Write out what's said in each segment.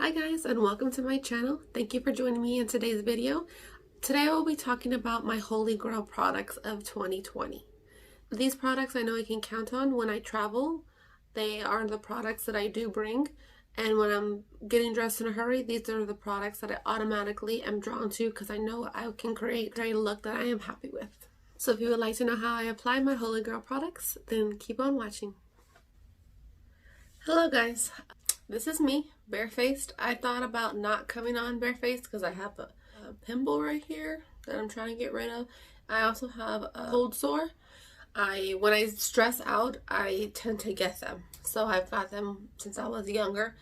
Hi guys, and welcome to my channel. Thank you for joining me in today's video. Today I will be talking about my holy grail products of 2020. These products I know I can count on when I travel. They are the products that I do bring, and when I'm getting dressed in a hurry, these are the products that I automatically am drawn to because I know I can create a look that I am happy with. So if you would like to know how I apply my holy grail products, then keep on watching. Hello guys. This is me, barefaced. I thought about not coming on barefaced because I have a pimple right here that I'm trying to get rid of. I also have a cold sore. When I stress out, I tend to get them. So I've got them since I was younger.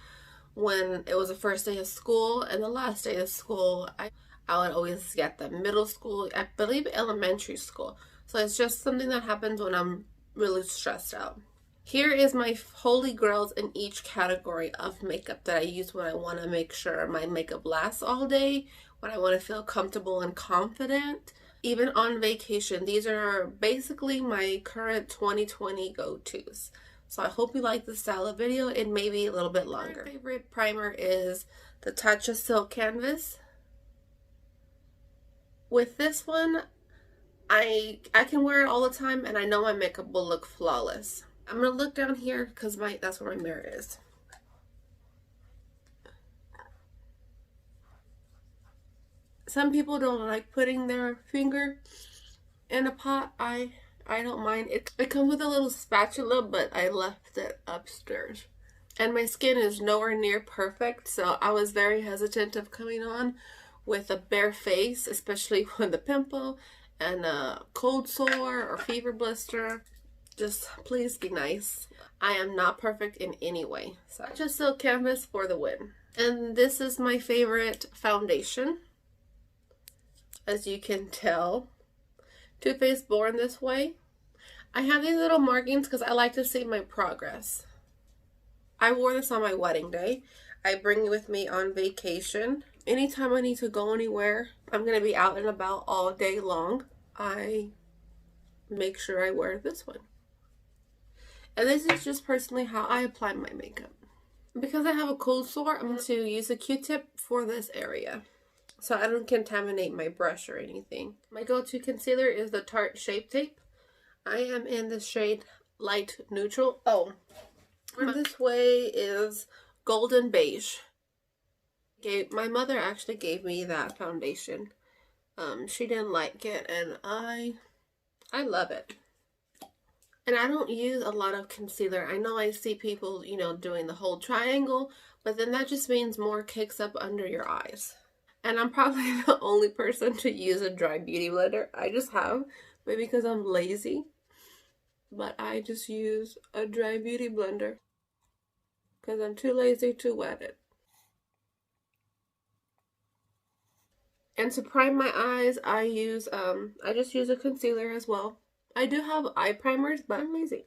When it was the first day of school and the last day of school, I would always get them. Middle school, I believe elementary school. So it's just something that happens when I'm really stressed out. Here is my holy grails in each category of makeup that I use when I want to make sure my makeup lasts all day, when I want to feel comfortable and confident. Even on vacation, these are basically my current 2020 go-tos. So I hope you like this style of video. It may be a little bit longer. My favorite primer is the Touch of Silk Canvas. With this one, I can wear it all the time and I know my makeup will look flawless. I'm going to look down here because that's where my mirror is. Some people don't like putting their finger in a pot. I don't mind. It comes with a little spatula, but I left it upstairs. And my skin is nowhere near perfect, so I was very hesitant of coming on with a bare face, especially with a pimple and a cold sore or fever blister. Just please be nice. I am not perfect in any way. So just Silk Canvas for the win. And this is my favorite foundation. As you can tell, Too Faced Born This Way. I have these little markings because I like to see my progress. I wore this on my wedding day. I bring it with me on vacation. Anytime I need to go anywhere, I'm going to be out and about all day long. I make sure I wear this one. And this is just personally how I apply my makeup. Because I have a cold sore, I'm going to use a Q-tip for this area, so I don't contaminate my brush or anything. My go-to concealer is the Tart Shape Tape. I am in the shade Light Neutral. Oh, this way is Golden Beige. My mother actually gave me that foundation. She didn't like it, and I love it. And I don't use a lot of concealer. I know I see people, doing the whole triangle, but then that just means more kicks up under your eyes. And I'm probably the only person to use a dry beauty blender. I just have, maybe because I'm lazy, but I just use a dry beauty blender because I'm too lazy to wet it. And to prime my eyes, I just use a concealer as well. I do have eye primers, but I'm lazy.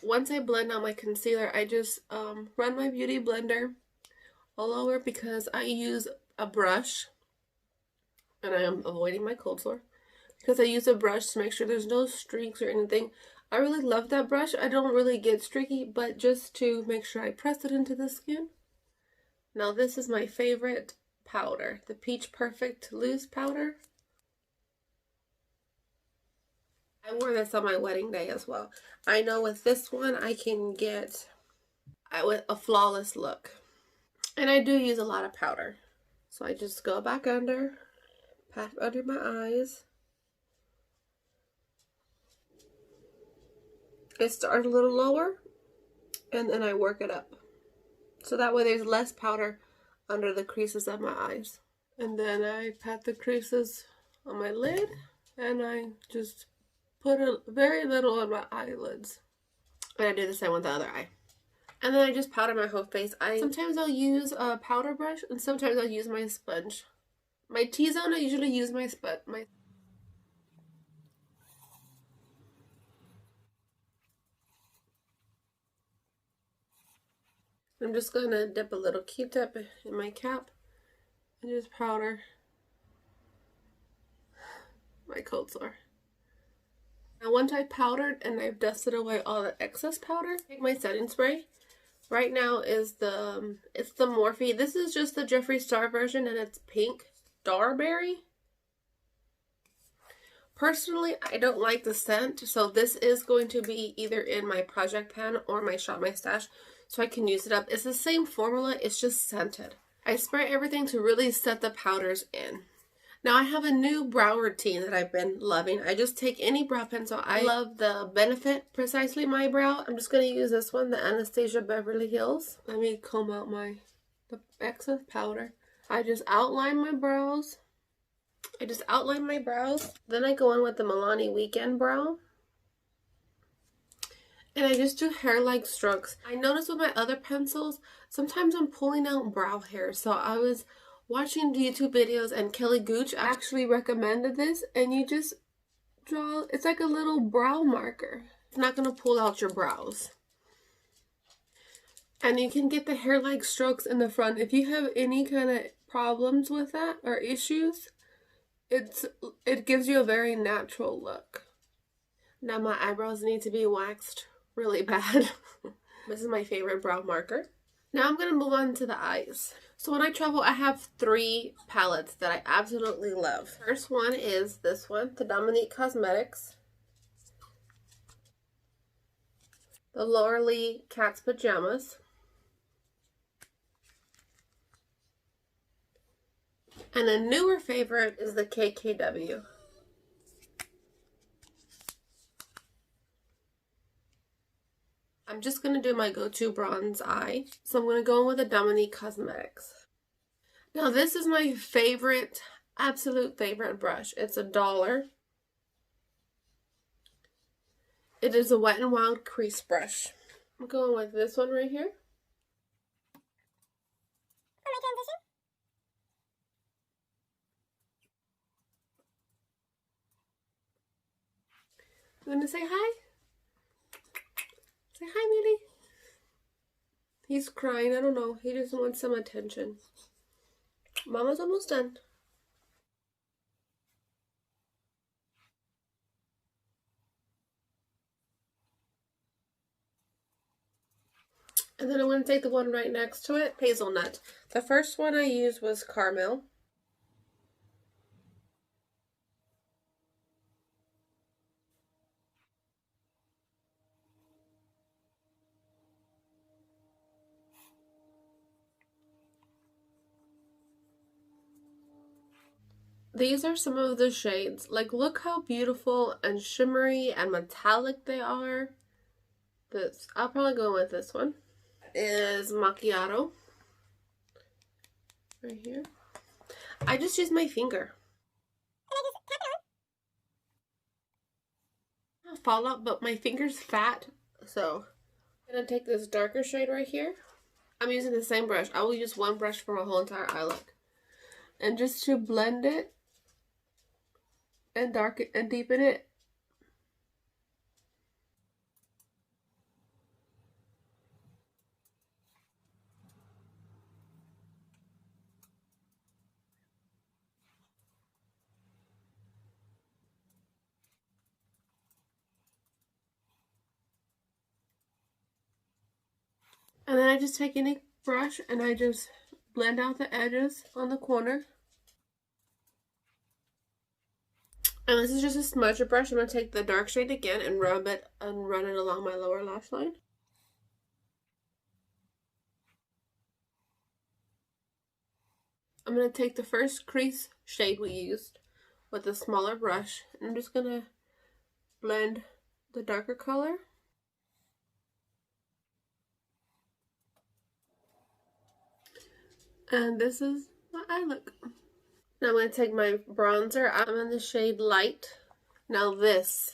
Once I blend out my concealer, I just run my beauty blender all over because I use a brush, and I am avoiding my cold sore because I use a brush to make sure there's no streaks or anything. I really love that brush. I don't really get streaky, but just to make sure I press it into the skin. Now this is my favorite powder, the Peach Perfect Loose Powder. I wore this on my wedding day as well. I know with this one I can get a flawless look. And I do use a lot of powder. So I just go back under, pat under my eyes. I start a little lower and then I work it up. So that way there's less powder under the creases of my eyes. And then I pat the creases on my lid and I just put very little on my eyelids. And I do the same with the other eye. And then I just powder my whole face. Sometimes I'll use a powder brush and sometimes I'll use my sponge. My T-zone, I usually use my sponge. I'm just going to dip a little Q-tip in my cap and just powder my cold sore. Now once I've powdered and I've dusted away all the excess powder, take my setting spray right now is it's the Morphe. This is just the Jeffree Star version, and it's pink starberry. Personally, I don't like the scent, so this is going to be either in my project pan or my Shop My Stash, so I can use it up. It's the same formula, it's just scented. I spray everything to really set the powders in. Now I have a new brow routine that I've been loving. I just take any brow pencil. I love the Benefit Precisely My Brow. I'm just going to use this one, the Anastasia Beverly Hills. Let me comb out the excess powder. I just outline my brows. Then I go in with the Milani Weekend Brow. And I just do hair-like strokes. I noticed with my other pencils, sometimes I'm pulling out brow hair. So I was watching YouTube videos and Kelly Gooch actually recommended this, and you just draw, it's like a little brow marker. It's not going to pull out your brows. And you can get the hair-like strokes in the front. If you have any kind of problems with that or issues, it gives you a very natural look. Now my eyebrows need to be waxed really bad. This is my favorite brow marker. Now I'm going to move on to the eyes. So when I travel, I have 3 palettes that I absolutely love. First one is this one, the Dominique Cosmetics. The Laura Lee Cat's Pajamas. And a newer favorite is the KKW. I'm just going to do my go-to bronze eye. So I'm going to go in with the Dominique Cosmetics. Now this is my favorite, absolute favorite brush. It's $1. It is a Wet n Wild crease brush. I'm going with this one right here. I'm going to say hi. Say hi, Millie. He's crying. I don't know. He just wants some attention. Mama's almost done. And then I'm going to take the one right next to it, Hazelnut. The first one I used was Caramel. These are some of the shades. Like, look how beautiful and shimmery and metallic they are. I'll probably go with this one. Is Macchiato. Right here. I just use my finger. I'll fall out, but my finger's fat, so I'm gonna take this darker shade right here. I'm using the same brush. I will use one brush for my whole entire eye look. And just to blend it and darken and deepen it. And then I just take any brush and I just blend out the edges on the corner. And this is just a smudger brush. I'm going to take the dark shade again and rub it and run it along my lower lash line. I'm going to take the first crease shade we used with a smaller brush. And I'm just going to blend the darker color. And this is my eye look. Now I'm going to take my bronzer. I'm in the shade Light. Now this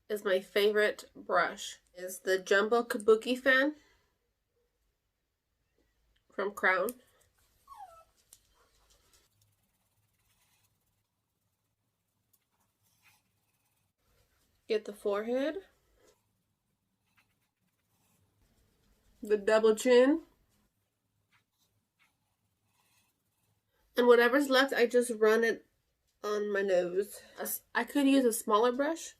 is my favorite brush. It's the Jumbo Kabuki Fan from Crown. Get the forehead. The double chin. And whatever's left, I just run it on my nose. I could use a smaller brush,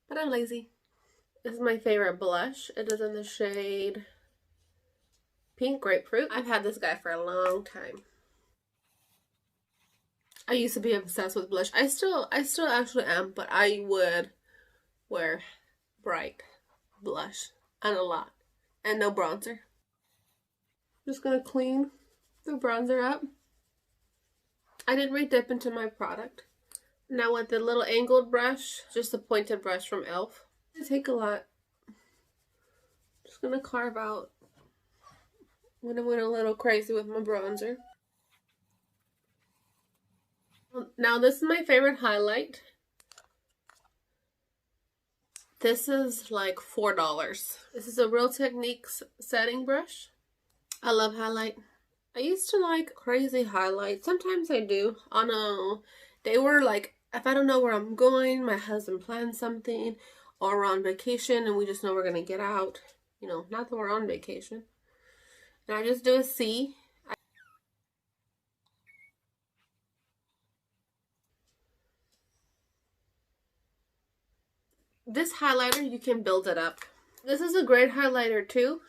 but I'm lazy. This is my favorite blush. It is in the shade Pink Grapefruit. I've had this guy for a long time. I used to be obsessed with blush. I still actually am, but I would wear bright blush and a lot. And no bronzer. Just gonna clean the bronzer up. I didn't really dip into my product. Now with the little angled brush, just a pointed brush from e.l.f. I take a lot. Just gonna carve out when I went a little crazy with my bronzer. Now this is my favorite highlight. This is like $4. This is a Real Techniques setting brush. I love highlight. I used to like crazy highlights. Sometimes I do. On a day where like, if I don't know where I'm going, my husband plans something, or we're on vacation and we just know we're gonna get out. You know, not that we're on vacation. And I just do a C. This highlighter, you can build it up. This is a great highlighter too.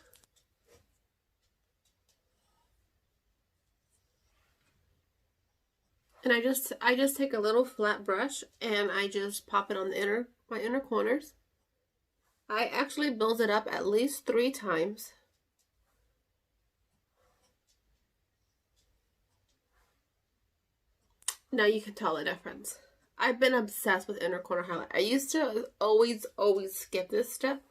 And I just take a little flat brush and I just pop it on the my inner corners. I actually build it up at least 3 times. Now you can tell the difference. I've been obsessed with inner corner highlight. I used to always skip this step.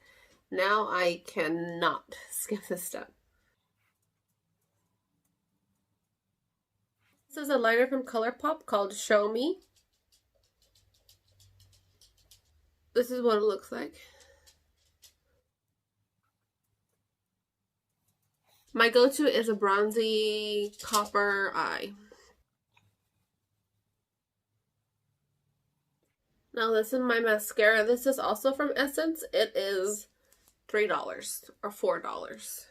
Now I cannot skip this step. This is a liner from ColourPop called Show Me. This is what it looks like. My go-to is a bronzy copper eye. Now this is my mascara. This is also from Essence. It is $3 or $4.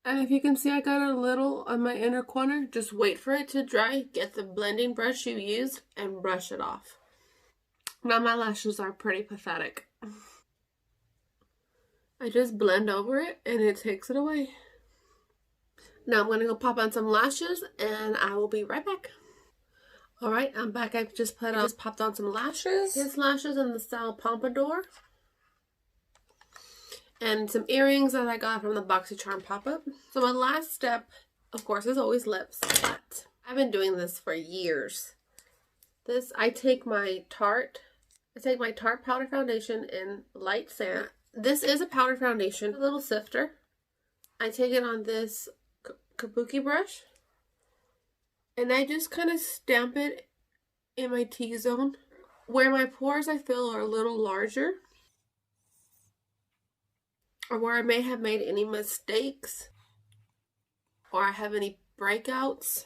And if you can see, I got a little on my inner corner. Just wait for it to dry. Get the blending brush you used and brush it off. Now my lashes are pretty pathetic. I just blend over it and it takes it away. Now I'm going to go pop on some lashes and I will be right back. Alright, I'm back. I just popped on some lashes. His lashes in the style Pompadour. And some earrings that I got from the BoxyCharm pop-up. So my last step, of course, is always lips. But I've been doing this for years. I take my Tart powder foundation in light sand. This is a powder foundation, a little sifter. I take it on this kabuki brush. And I just kind of stamp it in my T-zone. Where my pores I feel are a little larger. Or where I may have made any mistakes. Or I have any breakouts.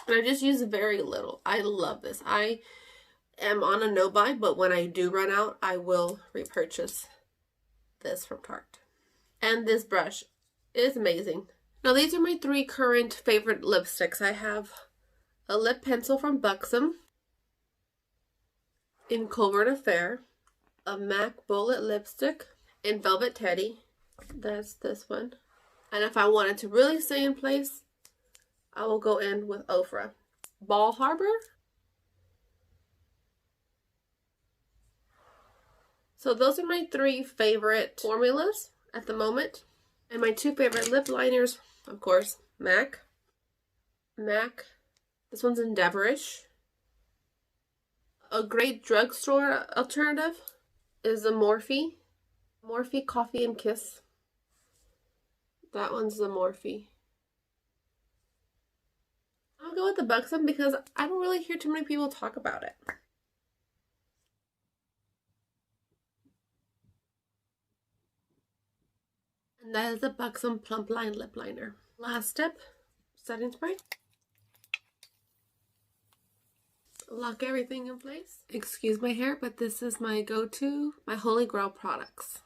And I just use very little. I love this. I am on a no-buy, but when I do run out, I will repurchase this from Tart. And this brush is amazing. Now these are my 3 current favorite lipsticks. I have a lip pencil from Buxom in Covert Affair, a MAC Bullet lipstick in Velvet Teddy. That's this one. And if I wanted to really stay in place, I will go in with Ofra. Ball Harbor. So those are my 3 favorite formulas at the moment. And my 2 favorite lip liners, of course, MAC. This one's Endeavorish. A great drugstore alternative is the Morphe Coffee and Kiss. That one's the Morphe. I'll go with the Buxom because I don't really hear too many people talk about it. And that is the Buxom Plump Line Lip Liner. Last step, setting spray. Lock everything in place. Excuse my hair, but this is my go-to, my Holy Grail products.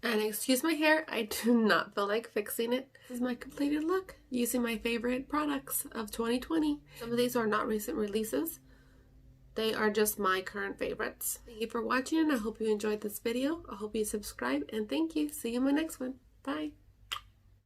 And excuse my hair, I do not feel like fixing it. This is my completed look using my favorite products of 2020. Some of these are not recent releases. They are just my current favorites. Thank you for watching, and I hope you enjoyed this video. I hope you subscribe, and thank you. See you in my next one. Bye.